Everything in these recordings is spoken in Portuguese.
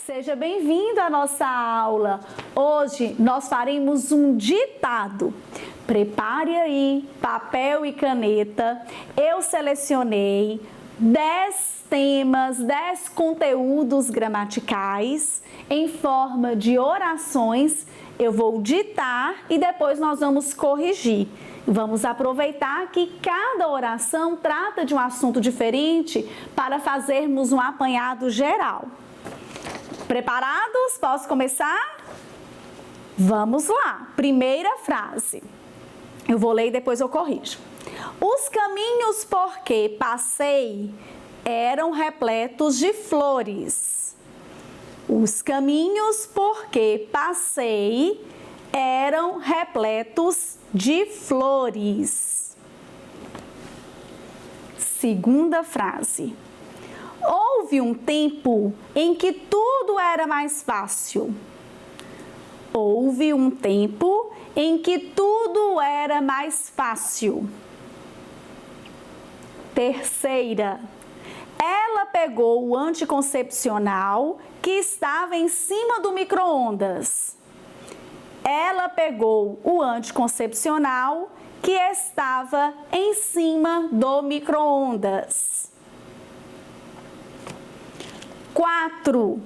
Seja bem-vindo à nossa aula. Hoje nós faremos um ditado. Prepare aí papel e caneta. Eu selecionei 10 temas, 10 conteúdos gramaticais em forma de orações. Eu vou ditar e depois nós vamos corrigir. Vamos aproveitar que cada oração trata de um assunto diferente para fazermos um apanhado geral. Preparados? Posso começar? Vamos lá. Primeira frase. Eu vou ler e depois eu corrijo. Os caminhos por que passei eram repletos de flores. Os caminhos por que passei eram repletos de flores. Segunda frase. Houve um tempo em que tudo era mais fácil. Houve um tempo em que tudo era mais fácil. Terceira. Ela pegou o anticoncepcional que estava em cima do micro-ondas. Ela pegou o anticoncepcional que estava em cima do micro-ondas. 4.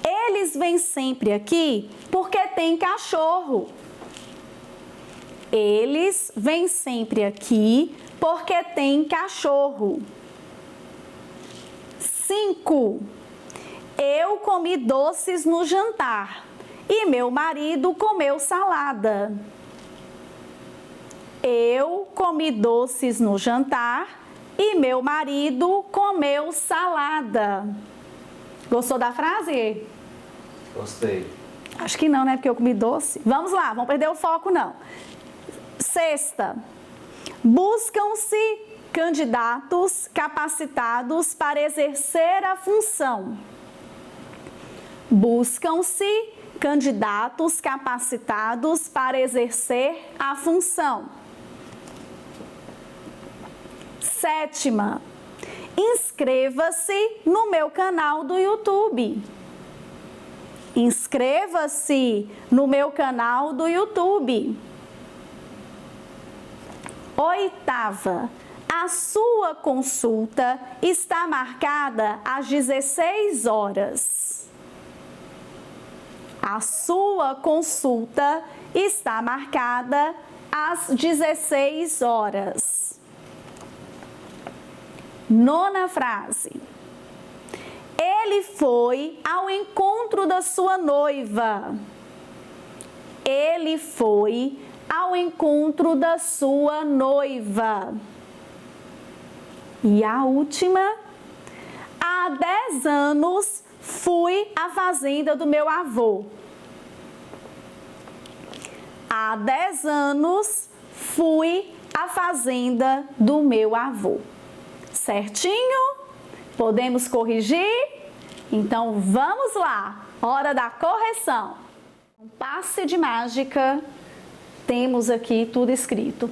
Eles vêm sempre aqui porque tem cachorro. Eles vêm sempre aqui porque tem cachorro. 5. Eu comi doces no jantar e meu marido comeu salada. Eu comi doces no jantar e meu marido comeu salada. Gostou da frase? Gostei. Acho que não, né? Porque eu comi doce. Vamos lá, vamos perder o foco, não. Sexta. Buscam-se candidatos capacitados para exercer a função. Buscam-se candidatos capacitados para exercer a função. Sétima. Inscreva-se no meu canal do YouTube. Inscreva-se no meu canal do YouTube. Oitava. A sua consulta está marcada às 16 horas. A sua consulta está marcada às 16 horas. Nona frase. Ele foi ao encontro da sua noiva. Ele foi ao encontro da sua noiva. E a última. Há 10 anos fui à fazenda do meu avô. Há 10 anos fui à fazenda do meu avô. Certinho? Podemos corrigir? Então vamos lá, hora da correção. Um passe de mágica, temos aqui tudo escrito.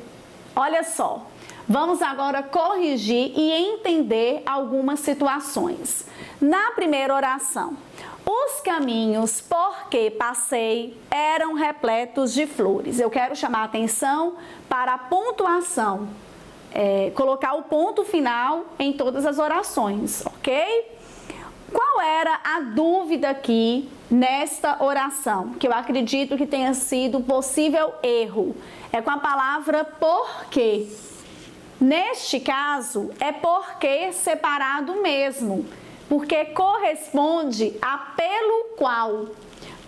Olha só, vamos agora corrigir e entender algumas situações. Na primeira oração, os caminhos por que passei eram repletos de flores. Eu quero chamar a atenção para a pontuação. Colocar o ponto final em todas as orações, ok? Qual era a dúvida aqui nesta oração? Que eu acredito que tenha sido possível erro. É com a palavra porque. Neste caso, é porque separado mesmo, porque corresponde a pelo qual.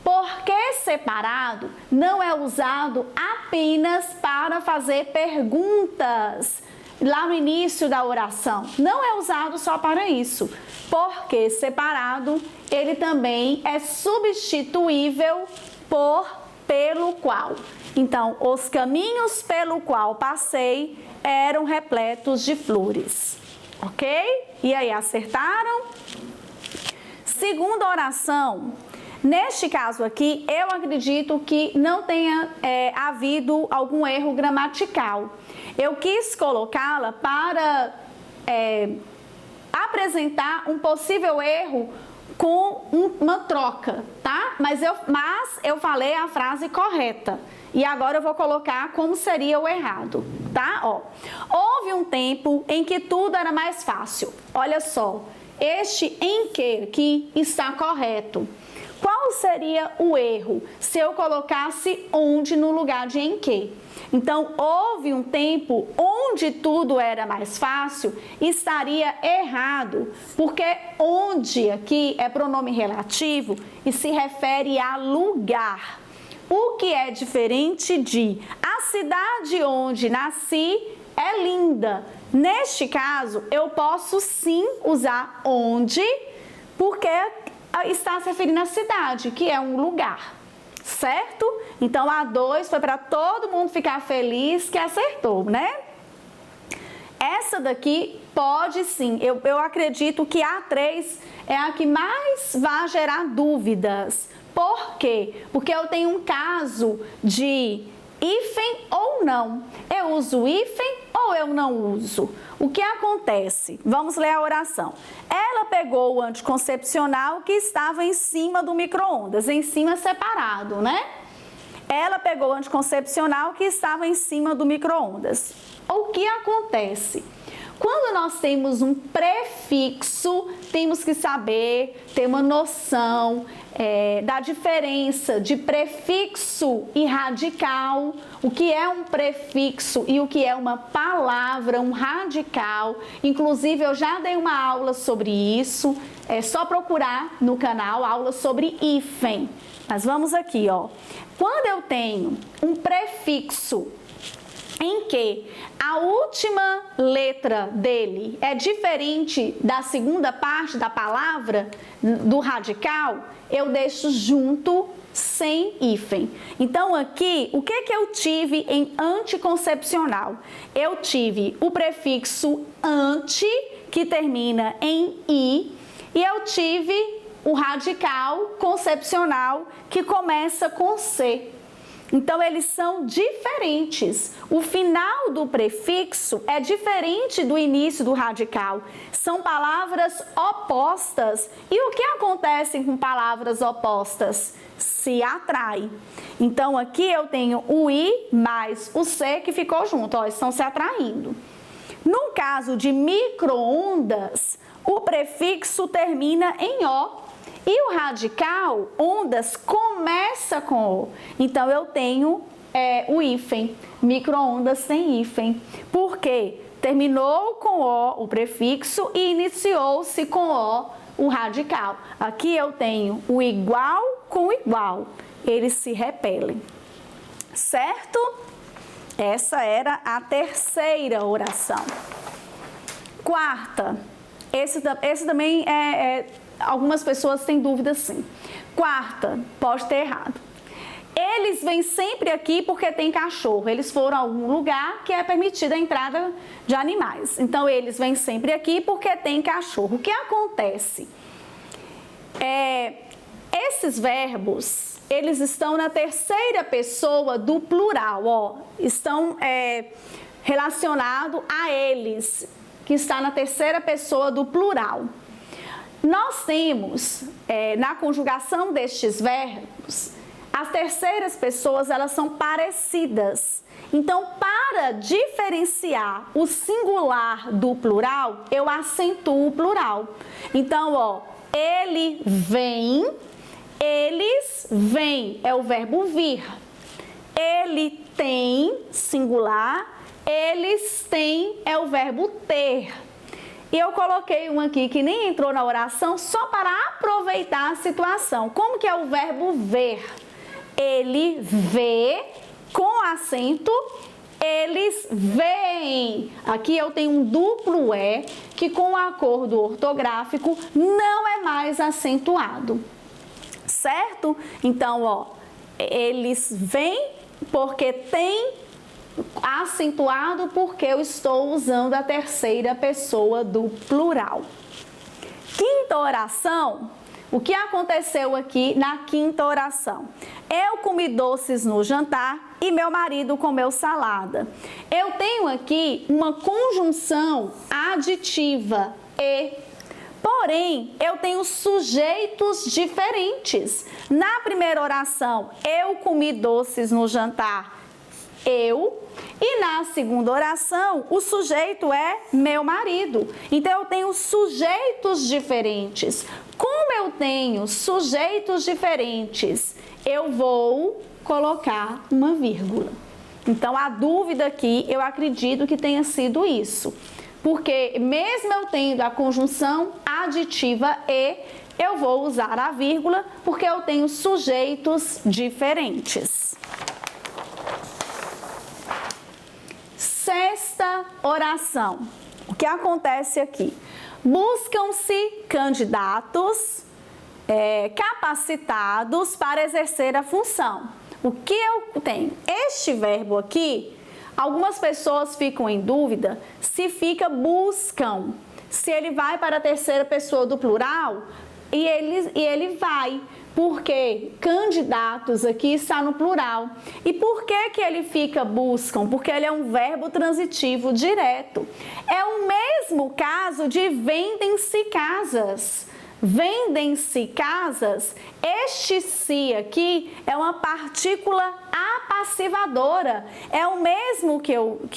Porque separado não é usado apenas para fazer perguntas lá no início da oração. Não é usado só para isso. Porque separado, ele também é substituível por pelo qual. Então, os caminhos pelo qual passei eram repletos de flores. Ok? E aí, acertaram? Segunda oração. Neste caso aqui, eu acredito que não tenha havido algum erro gramatical. Eu quis colocá-la para apresentar um possível erro com uma troca, tá? Mas eu falei a frase correta. E agora eu vou colocar como seria o errado, tá? Ó, houve um tempo em que tudo era mais fácil. Olha só, este em que aqui está correto. Qual seria o erro se eu colocasse onde no lugar de em que? Então, houve um tempo onde tudo era mais fácil, estaria errado, porque onde aqui é pronome relativo e se refere a lugar. O que é diferente de a cidade onde nasci é linda. Neste caso, eu posso sim usar onde, porque está se referindo à cidade, que é um lugar, certo? Então, a 2 foi para todo mundo ficar feliz que acertou, né? Essa daqui pode sim, eu acredito que a 3 é a que mais vai gerar dúvidas. Por quê? Porque eu tenho um caso de hífen ou não. Eu uso hífen ou eu não uso? O que acontece? Vamos ler a oração. Ela pegou o anticoncepcional que estava em cima do micro-ondas, em cima separado, né? Ela pegou o anticoncepcional que estava em cima do micro-ondas. O que acontece? Quando nós temos um prefixo, temos que saber, ter uma noção da diferença de prefixo e radical, o que é um prefixo e o que é uma palavra, um radical. Inclusive, eu já dei uma aula sobre isso, é só procurar no canal, aula sobre hífen. Mas vamos aqui, ó. Quando eu tenho um prefixo em que a última letra dele é diferente da segunda parte da palavra, do radical, eu deixo junto sem hífen. Então, aqui, o que eu tive em anticoncepcional? Eu tive o prefixo anti, que termina em i, e eu tive o radical concepcional, que começa com c. Então, eles são diferentes. O final do prefixo é diferente do início do radical. São palavras opostas. E o que acontece com palavras opostas? Se atrai. Então, aqui eu tenho o i mais o c que ficou junto, ó, estão se atraindo. No caso de micro-ondas, o prefixo termina em o. E o radical, ondas, começa com o. Então, eu tenho o hífen, micro-ondas sem hífen. Por quê? Terminou com o prefixo, e iniciou-se com o radical. Aqui eu tenho o igual com igual. Eles se repelem. Certo? Essa era a terceira oração. Quarta. Esse também algumas pessoas têm dúvida sim. Quarta, pode ter errado. Eles vêm sempre aqui porque tem cachorro. Eles foram a algum lugar que é permitida a entrada de animais. Então, eles vêm sempre aqui porque tem cachorro. O que acontece? Esses verbos, eles estão na terceira pessoa do plural, ó. Estão relacionados a eles, que está na terceira pessoa do plural. Nós temos, na conjugação destes verbos, as terceiras pessoas, elas são parecidas. Então, para diferenciar o singular do plural, eu acentuo o plural. Então, ó, ele vem, eles vêm, é o verbo vir. Ele tem, singular, eles têm, é o verbo ter. E eu coloquei um aqui que nem entrou na oração, só para aproveitar a situação. Como que é o verbo ver? Ele vê, com acento, eles veem. Aqui eu tenho um duplo E, que com o acordo ortográfico não é mais acentuado. Certo? Então, ó, eles veem porque tem acentuado, porque eu estou usando a terceira pessoa do plural. Quinta oração, o que aconteceu aqui na quinta oração? Eu comi doces no jantar e meu marido comeu salada. Eu tenho aqui uma conjunção aditiva e. Porém, eu tenho sujeitos diferentes. Na primeira oração, eu comi doces no jantar, eu. E na segunda oração, o sujeito é meu marido. Então, eu tenho sujeitos diferentes. Como eu tenho sujeitos diferentes, eu vou colocar uma vírgula. Então, a dúvida aqui, eu acredito que tenha sido isso. Porque mesmo eu tendo a conjunção aditiva e, eu vou usar a vírgula porque eu tenho sujeitos diferentes. Sexta oração. O que acontece aqui? Buscam-se candidatos capacitados para exercer a função. O que eu tenho? Este verbo aqui, algumas pessoas ficam em dúvida se fica buscam, se ele vai para a terceira pessoa do plural e ele vai. Porque candidatos aqui está no plural. E por que ele fica buscam? Porque ele é um verbo transitivo direto. É o mesmo caso de vendem-se casas. Vendem-se casas, este se aqui é uma partícula apassivadora. É o mesmo que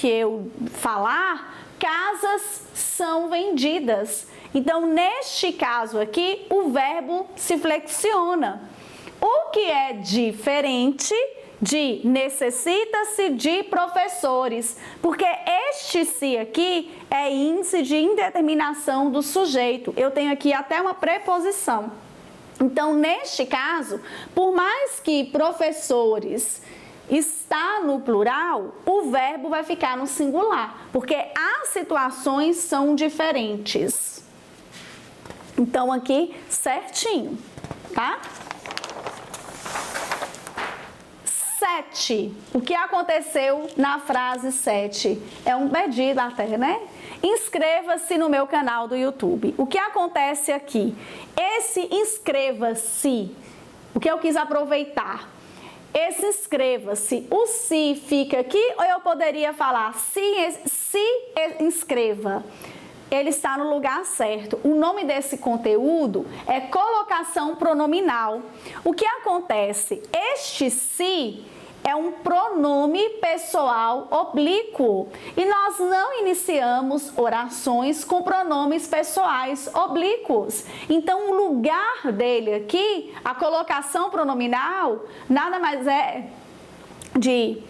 eu falar, casas são vendidas. Então, neste caso aqui, o verbo se flexiona. O que é diferente de necessita-se de professores, porque este se aqui é índice de indeterminação do sujeito. Eu tenho aqui até uma preposição. Então, neste caso, por mais que professores está no plural, o verbo vai ficar no singular, porque as situações são diferentes. Então, aqui, certinho, tá? 7. O que aconteceu na frase 7? É um pedido até, né? Inscreva-se no meu canal do YouTube. O que acontece aqui? Esse inscreva-se, o que eu quis aproveitar? Esse inscreva-se, o se fica aqui ou eu poderia falar se inscreva? Ele está no lugar certo. O nome desse conteúdo é colocação pronominal. O que acontece? Este se é um pronome pessoal oblíquo e nós não iniciamos orações com pronomes pessoais oblíquos. Então, o lugar dele aqui, a colocação pronominal, nada mais é de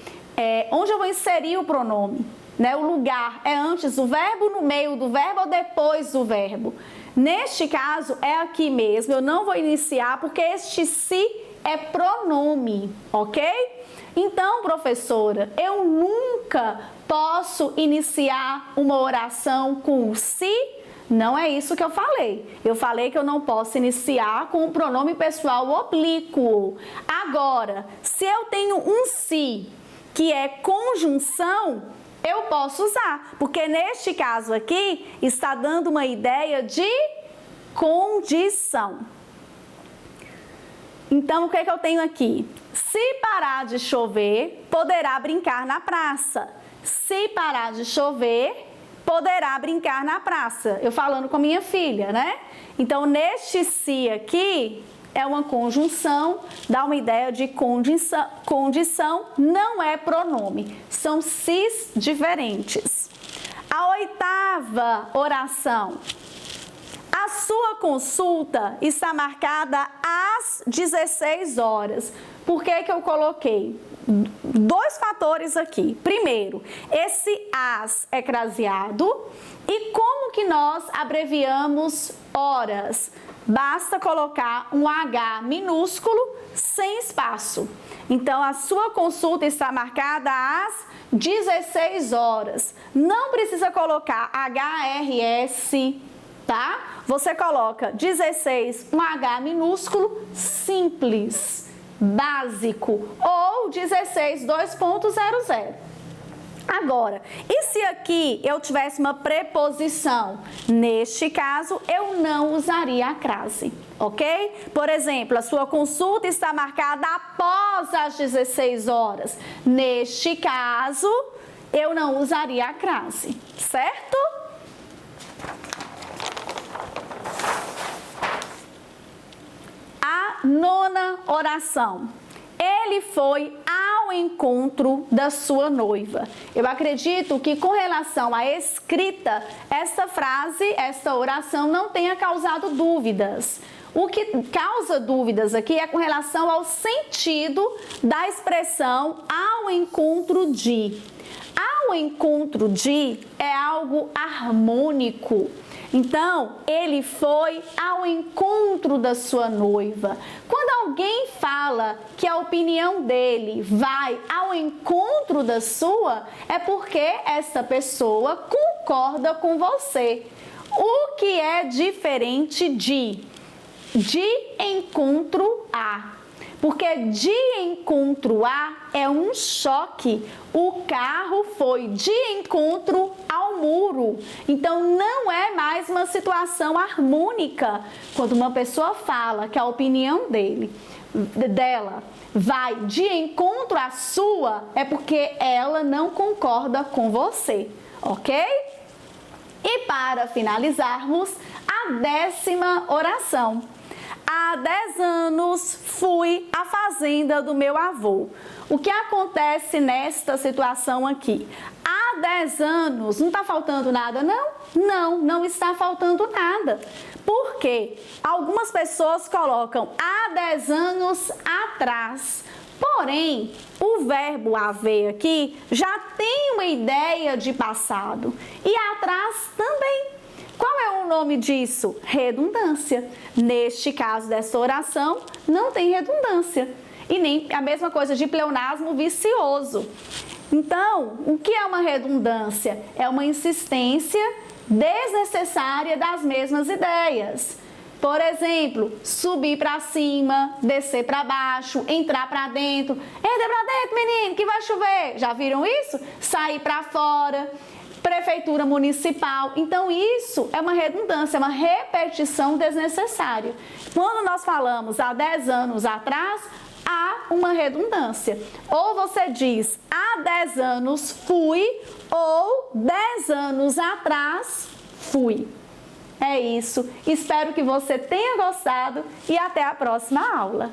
onde eu vou inserir o pronome. Né? O lugar é antes do verbo, no meio do verbo ou depois do verbo. Neste caso, é aqui mesmo. Eu não vou iniciar porque este se é pronome, ok? Então, professora, eu nunca posso iniciar uma oração com se. Não é isso que eu falei. Eu falei que eu não posso iniciar com o pronome pessoal oblíquo. Agora, se eu tenho um se que é conjunção, eu posso usar, porque neste caso aqui está dando uma ideia de condição. Então, o que é que eu tenho aqui? Se parar de chover, poderá brincar na praça. Se parar de chover, poderá brincar na praça. Eu falando com minha filha, né? Então, neste se aqui é uma conjunção, dá uma ideia de condição, não é pronome. São sis diferentes. A oitava oração. A sua consulta está marcada às 16 horas. Por que eu coloquei? Dois fatores aqui. Primeiro, esse as é craseado. E como que nós abreviamos horas? Basta colocar um H minúsculo sem espaço. Então, a sua consulta está marcada às 16 horas. Não precisa colocar HRS, tá? Você coloca 16, um H minúsculo, simples, básico, ou 16, 2.00. Agora, e se aqui eu tivesse uma preposição? Neste caso, eu não usaria a crase, ok? Por exemplo, a sua consulta está marcada após as 16 horas. Neste caso, eu não usaria a crase, certo? nona oração. Ele foi ao encontro da sua noiva. Eu acredito que com relação à escrita, essa frase, essa oração não tenha causado dúvidas. O que causa dúvidas aqui é com relação ao sentido da expressão ao encontro de. Ao encontro de é algo harmônico. Então, ele foi ao encontro da sua noiva. Quando alguém fala que a opinião dele vai ao encontro da sua, é porque essa pessoa concorda com você. O que é diferente de encontro a. Porque de encontro a é um choque. O carro foi de encontro ao muro. Então, não é mais uma situação harmônica. Quando uma pessoa fala que a opinião dela vai de encontro à sua, é porque ela não concorda com você, ok? E para finalizarmos, a 10ª oração. Há 10 anos fui à fazenda do meu avô. O que acontece nesta situação aqui? Há 10 anos, não está faltando nada, não? Não está faltando nada. Por quê? Algumas pessoas colocam há 10 anos atrás. Porém, o verbo haver aqui já tem uma ideia de passado. E atrás também. Qual é o nome disso? Redundância. Neste caso dessa oração, não tem redundância. E nem a mesma coisa de pleonasmo vicioso. Então, o que é uma redundância? É uma insistência desnecessária das mesmas ideias. Por exemplo, subir para cima, descer para baixo, entrar para dentro. Entra para dentro, menino, que vai chover. Já viram isso? Sair para fora. Prefeitura municipal. Então, isso é uma redundância, é uma repetição desnecessária. Quando nós falamos há 10 anos atrás, há uma redundância. Ou você diz há 10 anos fui, ou 10 anos atrás fui. É isso. Espero que você tenha gostado e até a próxima aula.